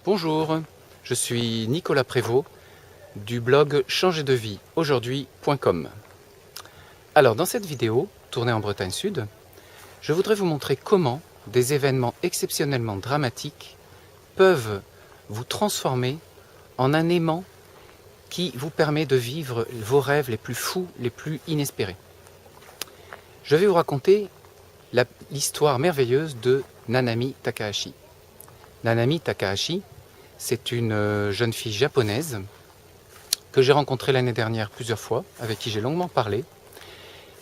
Bonjour, je suis Nicolas Prévost du blog changerdeviaujourd'hui.com. Alors dans cette vidéo, tournée en Bretagne Sud, je voudrais vous montrer comment des événements exceptionnellement dramatiques peuvent vous transformer en un aimant qui vous permet de vivre vos rêves les plus fous, les plus inespérés. Je vais vous raconter l'histoire merveilleuse de Nanami Takahashi. Nanami Takahashi, c'est une jeune fille japonaise que j'ai rencontrée l'année dernière plusieurs fois, avec qui j'ai longuement parlé,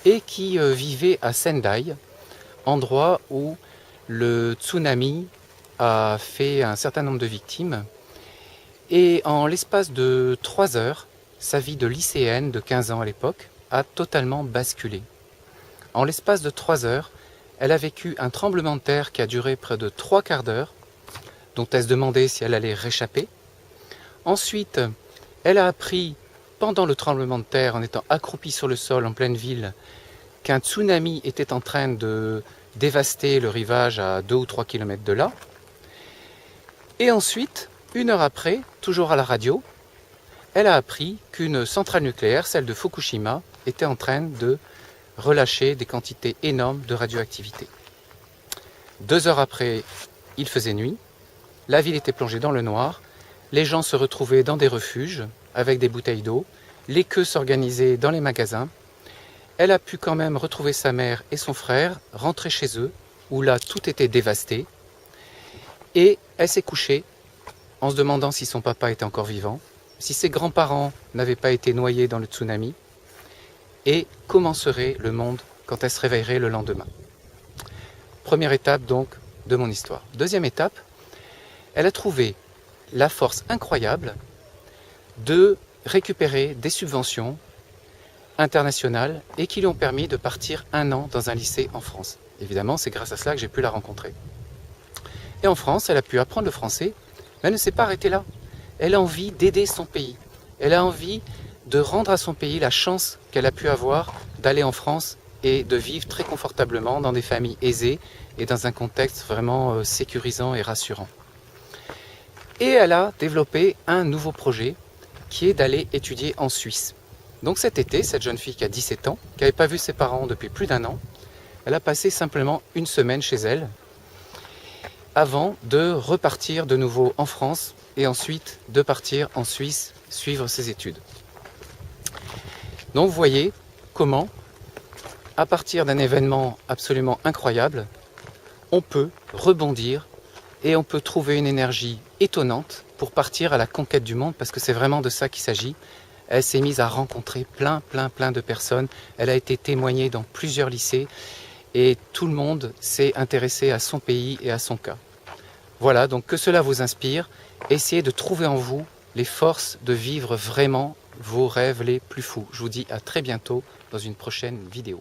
et qui vivait à Sendai, endroit où le tsunami a fait un certain nombre de victimes. Et en l'espace de 3 heures, sa vie de lycéenne de 15 ans à l'époque a totalement basculé. En l'espace de 3 heures, elle a vécu un tremblement de terre qui a duré près de 3/4 d'heure, dont elle se demandait si elle allait réchapper. Ensuite, elle a appris, pendant le tremblement de terre, en étant accroupie sur le sol en pleine ville, qu'un tsunami était en train de dévaster le rivage à 2 ou 3 km de là. Et ensuite, 1 heure après, toujours à la radio, elle a appris qu'une centrale nucléaire, celle de Fukushima, était en train de relâcher des quantités énormes de radioactivité. 2 heures après, il faisait nuit, la ville était plongée dans le noir, les gens se retrouvaient dans des refuges avec des bouteilles d'eau, les queues s'organisaient dans les magasins. Elle a pu quand même retrouver sa mère et son frère, rentrer chez eux, où là tout était dévasté, et elle s'est couchée en se demandant si son papa était encore vivant, si ses grands-parents n'avaient pas été noyés dans le tsunami, et comment serait le monde quand elle se réveillerait le lendemain. Première étape donc de mon histoire. Deuxième étape, elle a trouvé la force incroyable de récupérer des subventions internationales et qui lui ont permis de partir 1 an dans un lycée en France. Évidemment, c'est grâce à cela que j'ai pu la rencontrer. Et en France, elle a pu apprendre le français, mais elle ne s'est pas arrêtée là. Elle a envie d'aider son pays. Elle a envie de rendre à son pays la chance qu'elle a pu avoir d'aller en France et de vivre très confortablement dans des familles aisées et dans un contexte vraiment sécurisant et rassurant. Et elle a développé un nouveau projet qui est d'aller étudier en Suisse. Donc cet été, cette jeune fille qui a 17 ans, qui n'avait pas vu ses parents depuis plus d'1 an, elle a passé simplement 1 semaine chez elle avant de repartir de nouveau en France et ensuite de partir en Suisse suivre ses études. Donc vous voyez comment, à partir d'un événement absolument incroyable, on peut rebondir et on peut trouver une énergie étonnante pour partir à la conquête du monde, parce que c'est vraiment de ça qu'il s'agit. Elle s'est mise à rencontrer plein de personnes. Elle a été témoignée dans plusieurs lycées et tout le monde s'est intéressé à son pays et à son cas. Voilà, donc que cela vous inspire. Essayez de trouver en vous les forces de vivre vraiment vos rêves les plus fous. Je vous dis à très bientôt dans une prochaine vidéo.